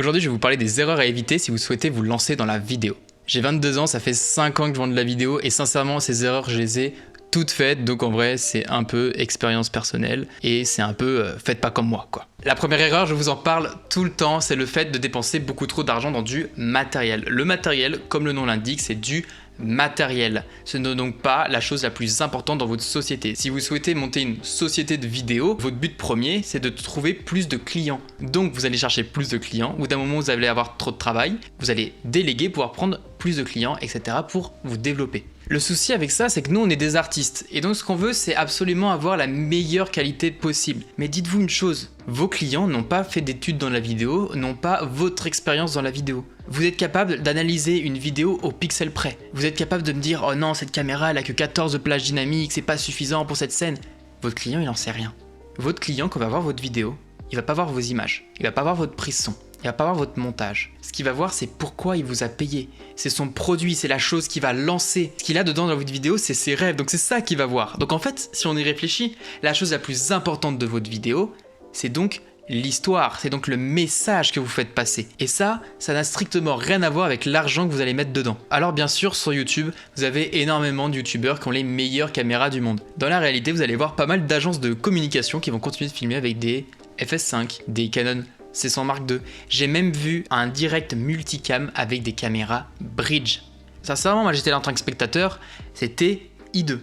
Aujourd'hui, je vais vous parler des erreurs à éviter si vous souhaitez vous lancer dans la vidéo. J'ai 22 ans, ça fait 5 ans que je vends de la vidéo et sincèrement, ces erreurs, je les ai toutes faites. Donc en vrai, c'est un peu expérience personnelle et c'est un peu faites pas comme moi, quoi. La première erreur, je vous en parle tout le temps, c'est le fait de dépenser beaucoup trop d'argent dans du matériel. Le matériel, comme le nom l'indique, c'est du matériel. Ce n'est donc pas la chose la plus importante dans votre société. Si vous souhaitez monter une société de vidéo, votre but premier, c'est de trouver plus de clients. Donc vous allez chercher plus de clients. Au bout d'un moment, vous allez avoir trop de travail. Vous allez déléguer, pouvoir prendre plus de clients, etc. pour vous développer. Le souci avec ça, c'est que nous, on est des artistes. Et donc, ce qu'on veut, c'est absolument avoir la meilleure qualité possible. Mais dites-vous une chose, vos clients n'ont pas fait d'études dans la vidéo, n'ont pas votre expérience dans la vidéo. Vous êtes capable d'analyser une vidéo au pixel près. Vous êtes capable de me dire « Oh non, cette caméra, elle a que 14 de plage dynamique, c'est pas suffisant pour cette scène. » Votre client, il en sait rien. Votre client, quand il va voir votre vidéo, il va pas voir vos images, il va pas voir votre prise son. Il va pas voir votre montage. Ce qu'il va voir, c'est pourquoi il vous a payé. C'est son produit, c'est la chose qu'il va lancer. Ce qu'il a dedans dans votre vidéo, c'est ses rêves. Donc c'est ça qu'il va voir. Donc en fait, si on y réfléchit, la chose la plus importante de votre vidéo, c'est donc l'histoire. C'est donc le message que vous faites passer. Et ça n'a strictement rien à voir avec l'argent que vous allez mettre dedans. Alors bien sûr, sur YouTube, vous avez énormément de youtubeurs qui ont les meilleures caméras du monde. Dans la réalité, vous allez voir pas mal d'agences de communication qui vont continuer de filmer avec des FS5, des Canon C100 Mark II. J'ai même vu un direct multicam avec des caméras bridge. Sincèrement, moi j'étais là en tant que spectateur, c'était hideux.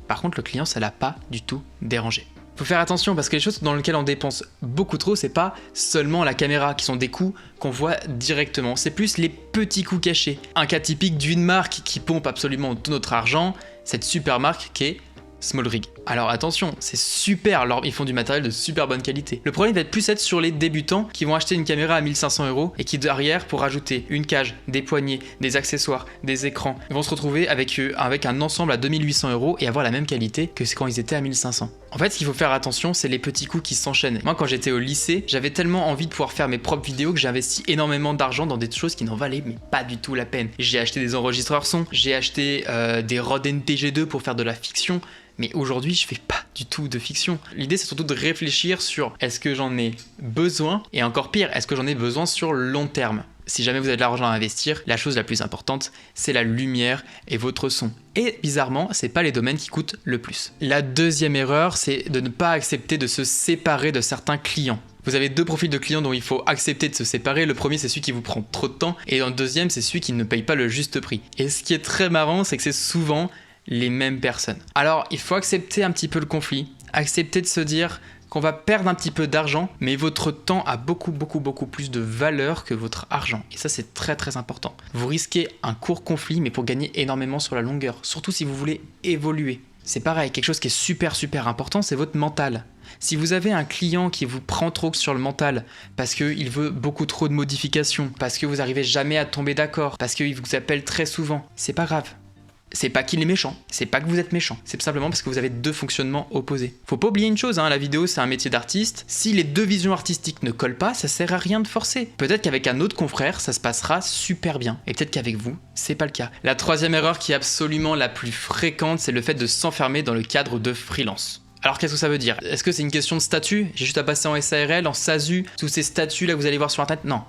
Par contre, le client, ça l'a pas du tout dérangé. Faut faire attention parce que les choses dans lesquelles on dépense beaucoup trop, c'est pas seulement la caméra qui sont des coûts qu'on voit directement, c'est plus les petits coûts cachés. Un cas typique d'une marque qui pompe absolument tout notre argent, cette super marque qui est SmallRig. Alors attention, c'est super, alors ils font du matériel de super bonne qualité. Le problème va plus être sur les débutants qui vont acheter une caméra à 1500 € et qui derrière, pour ajouter une cage, des poignées, des accessoires, des écrans, ils vont se retrouver avec un ensemble à 2800 € et avoir la même qualité que quand ils étaient à 1500. En fait, ce qu'il faut faire attention, c'est les petits coûts qui s'enchaînent. Moi, quand j'étais au lycée, j'avais tellement envie de pouvoir faire mes propres vidéos que j'ai investi énormément d'argent dans des choses qui n'en valaient mais pas du tout la peine. J'ai acheté des enregistreurs son, j'ai acheté des Rode NTG2 pour faire de la fiction. Mais aujourd'hui, je fais pas du tout de fiction. L'idée, c'est surtout de réfléchir sur est-ce que j'en ai besoin et encore pire, est-ce que j'en ai besoin sur le long terme. Si jamais vous avez de l'argent à investir, la chose la plus importante, c'est la lumière et votre son. Et bizarrement, c'est pas les domaines qui coûtent le plus. La deuxième erreur, c'est de ne pas accepter de se séparer de certains clients. Vous avez deux profils de clients dont il faut accepter de se séparer. Le premier, c'est celui qui vous prend trop de temps et le deuxième, c'est celui qui ne paye pas le juste prix. Et ce qui est très marrant, c'est que c'est souvent les mêmes personnes. Alors, il faut accepter un petit peu le conflit, accepter de se dire qu'on va perdre un petit peu d'argent, mais votre temps a beaucoup plus de valeur que votre argent. Et ça, c'est très très important. Vous risquez un court conflit, mais pour gagner énormément sur la longueur, surtout si vous voulez évoluer. C'est pareil, quelque chose qui est super important, c'est votre mental. Si vous avez un client qui vous prend trop sur le mental, parce qu'il veut beaucoup trop de modifications, parce que vous n'arrivez jamais à tomber d'accord, parce qu'il vous appelle très souvent, c'est pas grave. C'est pas qu'il est méchant, c'est pas que vous êtes méchant, c'est simplement parce que vous avez deux fonctionnements opposés. Faut pas oublier une chose, la vidéo c'est un métier d'artiste, si les deux visions artistiques ne collent pas, ça sert à rien de forcer. Peut-être qu'avec un autre confrère, ça se passera super bien, et peut-être qu'avec vous, c'est pas le cas. La troisième erreur qui est absolument la plus fréquente, c'est le fait de s'enfermer dans le cadre de freelance. Alors qu'est-ce que ça veut dire? Est-ce que c'est une question de statut? J'ai juste à passer en SARL, en SASU, tous ces statuts là que vous allez voir sur internet? Non,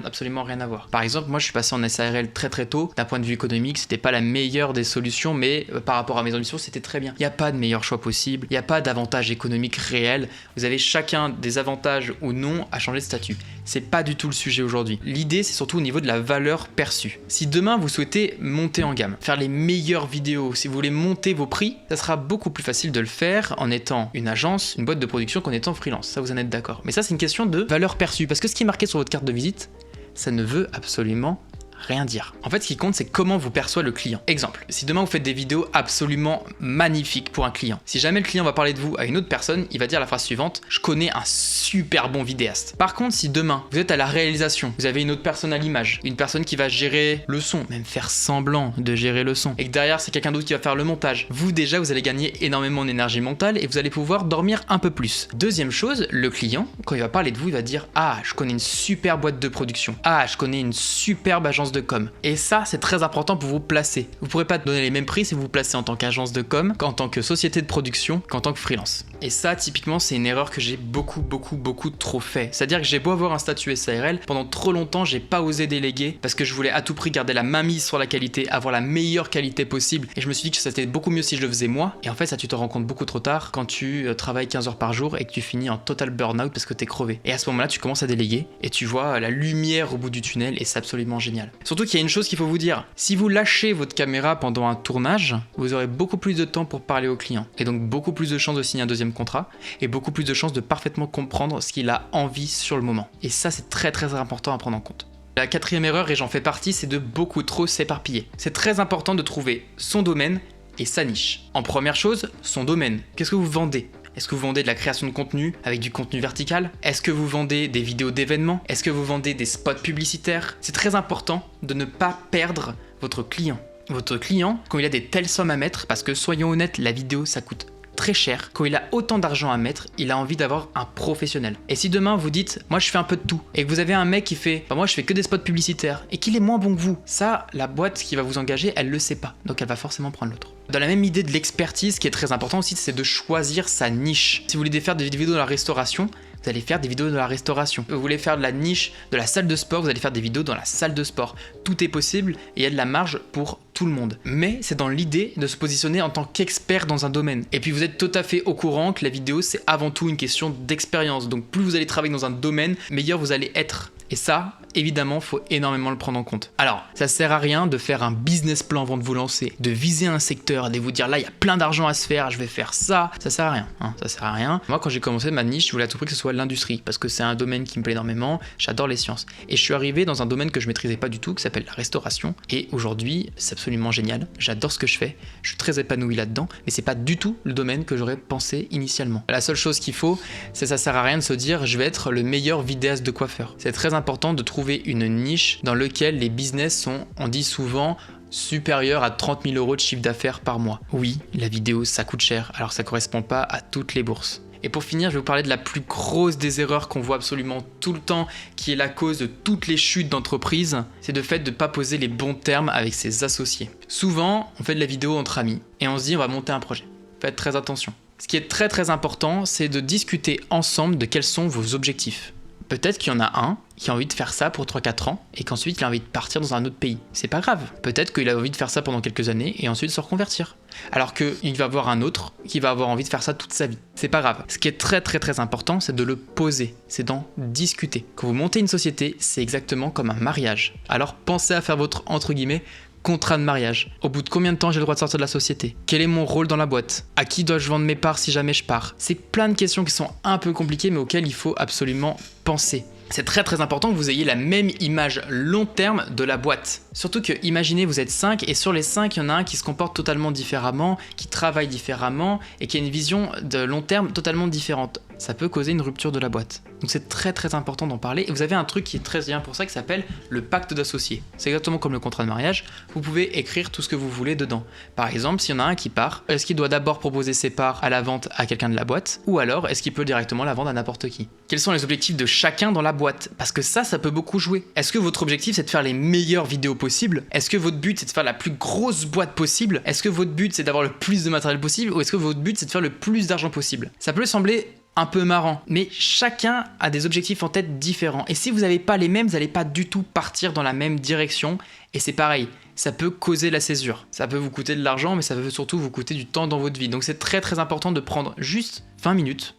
absolument rien à voir. Par exemple, moi je suis passé en SARL très tôt. D'un point de vue économique, c'était pas la meilleure des solutions, mais par rapport à mes ambitions, c'était très bien. Il n'y a pas de meilleur choix possible, il n'y a pas d'avantage économique réel. Vous avez chacun des avantages ou non à changer de statut. C'est pas du tout le sujet aujourd'hui. L'idée, c'est surtout au niveau de la valeur perçue. Si demain vous souhaitez monter en gamme, faire les meilleures vidéos, si vous voulez monter vos prix, ça sera beaucoup plus facile de le faire en étant une agence, une boîte de production qu'en étant freelance. Ça, vous en êtes d'accord. Mais ça, c'est une question de valeur perçue. Parce que ce qui est marqué sur votre carte de visite, ça ne veut absolument rien dire. En fait, ce qui compte, c'est comment vous perçoit le client. Exemple, si demain vous faites des vidéos absolument magnifiques pour un client, si jamais le client va parler de vous à une autre personne, il va dire la phrase suivante: je connais un super bon vidéaste. Par contre, si demain vous êtes à la réalisation, vous avez une autre personne à l'image, une personne qui va gérer le son, même faire semblant de gérer le son, et que derrière c'est quelqu'un d'autre qui va faire le montage, vous déjà vous allez gagner énormément en énergie mentale et vous allez pouvoir dormir un peu plus. Deuxième chose, le client, quand il va parler de vous, il va dire: ah, je connais une super boîte de production, ah, je connais une superbe agence agence de com. Et ça, c'est très important pour vous placer. Vous ne pourrez pas donner les mêmes prix si vous vous placez en tant qu'agence de com, qu'en tant que société de production, qu'en tant que freelance. Et ça, typiquement, c'est une erreur que j'ai beaucoup trop fait. C'est-à-dire que j'ai beau avoir un statut SARL, pendant trop longtemps, j'ai pas osé déléguer parce que je voulais à tout prix garder la main mise sur la qualité, avoir la meilleure qualité possible. Et je me suis dit que c'était beaucoup mieux si je le faisais moi. Et en fait, ça, tu te rends compte beaucoup trop tard quand tu travailles 15 heures par jour et que tu finis en total burn-out parce que t'es crevé. Et à ce moment-là, tu commences à déléguer et tu vois la lumière au bout du tunnel et c'est absolument génial. Surtout qu'il y a une chose qu'il faut vous dire. Si vous lâchez votre caméra pendant un tournage, vous aurez beaucoup plus de temps pour parler au client. Et donc beaucoup plus de chances de signer un deuxième contrat et beaucoup plus de chances de parfaitement comprendre ce qu'il a envie sur le moment. Et ça, c'est très important à prendre en compte. La quatrième erreur, et j'en fais partie, c'est de beaucoup trop s'éparpiller. C'est très important de trouver son domaine et sa niche. En première chose, son domaine. Qu'est-ce que vous vendez ? Est-ce que vous vendez de la création de contenu avec du contenu vertical ? Est-ce que vous vendez des vidéos d'événements ? Est-ce que vous vendez des spots publicitaires ? C'est très important de ne pas perdre votre client. Votre client, quand il a des telles sommes à mettre, parce que soyons honnêtes, la vidéo ça coûte très cher, quand il a autant d'argent à mettre, il a envie d'avoir un professionnel. Et si demain vous dites, moi je fais un peu de tout, et que vous avez un mec qui fait, moi je fais que des spots publicitaires, et qu'il est moins bon que vous, ça, la boîte qui va vous engager, elle le sait pas, donc elle va forcément prendre l'autre. Dans la même idée de l'expertise, ce qui est très important aussi, c'est de choisir sa niche. Si vous voulez faire des vidéos dans la restauration, vous allez faire des vidéos dans la restauration. Vous voulez faire de la niche de la salle de sport, vous allez faire des vidéos dans la salle de sport. Tout est possible et il y a de la marge pour tout le monde. Mais c'est dans l'idée de se positionner en tant qu'expert dans un domaine. Et puis vous êtes tout à fait au courant que la vidéo, c'est avant tout une question d'expérience. Donc plus vous allez travailler dans un domaine, meilleur vous allez être. Et ça, évidemment, faut énormément le prendre en compte. Alors, ça sert à rien de faire un business plan avant de vous lancer, de viser un secteur, de vous dire là, il y a plein d'argent à se faire, je vais faire ça. Ça sert à rien, hein, ça sert à rien. Moi, quand j'ai commencé ma niche, je voulais à tout prix que ce soit l'industrie, parce que c'est un domaine qui me plaît énormément, j'adore les sciences. Et je suis arrivé dans un domaine que je maîtrisais pas du tout, qui s'appelle la restauration. Et aujourd'hui, c'est absolument génial. J'adore ce que je fais, je suis très épanoui là-dedans, mais c'est pas du tout le domaine que j'aurais pensé initialement. La seule chose qu'il faut, c'est ça sert à rien de se dire je vais être le meilleur vidéaste de coiffeur. C'est très important de trouver une niche dans laquelle les business sont, on dit souvent, supérieurs à 30 000 € de chiffre d'affaires par mois. Oui, la vidéo, ça coûte cher, alors ça correspond pas à toutes les bourses. Et pour finir, je vais vous parler de la plus grosse des erreurs qu'on voit absolument tout le temps, qui est la cause de toutes les chutes d'entreprise, c'est le fait de ne pas poser les bons termes avec ses associés. Souvent, on fait de la vidéo entre amis, et on se dit on va monter un projet. Faites très attention. Ce qui est très important, c'est de discuter ensemble de quels sont vos objectifs. Peut-être qu'il y en a un qui a envie de faire ça pour 3-4 ans et qu'ensuite il a envie de partir dans un autre pays. C'est pas grave. Peut-être qu'il a envie de faire ça pendant quelques années et ensuite se reconvertir. Alors qu'il va avoir un autre qui va avoir envie de faire ça toute sa vie. C'est pas grave. Ce qui est très important, c'est de le poser. C'est d'en discuter. Quand vous montez une société, c'est exactement comme un mariage. Alors pensez à faire votre, entre guillemets, contrat de mariage. Au bout de combien de temps j'ai le droit de sortir de la société ? Quel est mon rôle dans la boîte ? À qui dois-je vendre mes parts si jamais je pars ? C'est plein de questions qui sont un peu compliquées mais auxquelles il faut absolument penser. C'est très important que vous ayez la même image long terme de la boîte. Surtout que, imaginez, vous êtes 5 et sur les 5, il y en a un qui se comporte totalement différemment, qui travaille différemment et qui a une vision de long terme totalement différente. Ça peut causer une rupture de la boîte. Donc c'est très important d'en parler. Et vous avez un truc qui est très bien pour ça qui s'appelle le pacte d'associés. C'est exactement comme le contrat de mariage. Vous pouvez écrire tout ce que vous voulez dedans. Par exemple, s'il y en a un qui part, est-ce qu'il doit d'abord proposer ses parts à la vente à quelqu'un de la boîte ? Ou alors, est-ce qu'il peut directement la vendre à n'importe qui ? Quels sont les objectifs de chacun dans la boîte ? Parce que ça peut beaucoup jouer. Est-ce que votre objectif c'est de faire les meilleures vidéos possibles ? Est-ce que votre but c'est de faire la plus grosse boîte possible ? Est-ce que votre but c'est d'avoir le plus de matériel possible ? Ou est-ce que votre but c'est de faire le plus d'argent possible ? Ça peut sembler un peu marrant, mais chacun a des objectifs en tête différents. Et si vous n'avez pas les mêmes, vous n'allez pas du tout partir dans la même direction. Et c'est pareil, ça peut causer la césure. Ça peut vous coûter de l'argent, mais ça peut surtout vous coûter du temps dans votre vie. Donc c'est très important de prendre juste 20 minutes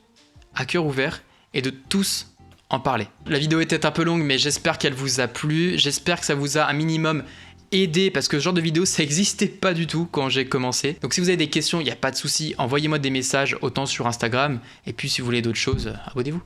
à cœur ouvert et de tous en parler. La vidéo était un peu longue, mais j'espère qu'elle vous a plu. J'espère que ça vous a un minimum aidé, parce que ce genre de vidéo ça n'existait pas du tout quand j'ai commencé. Donc si vous avez des questions, il n'y a pas de souci, envoyez-moi des messages autant sur Instagram, et puis si vous voulez d'autres choses, abonnez-vous.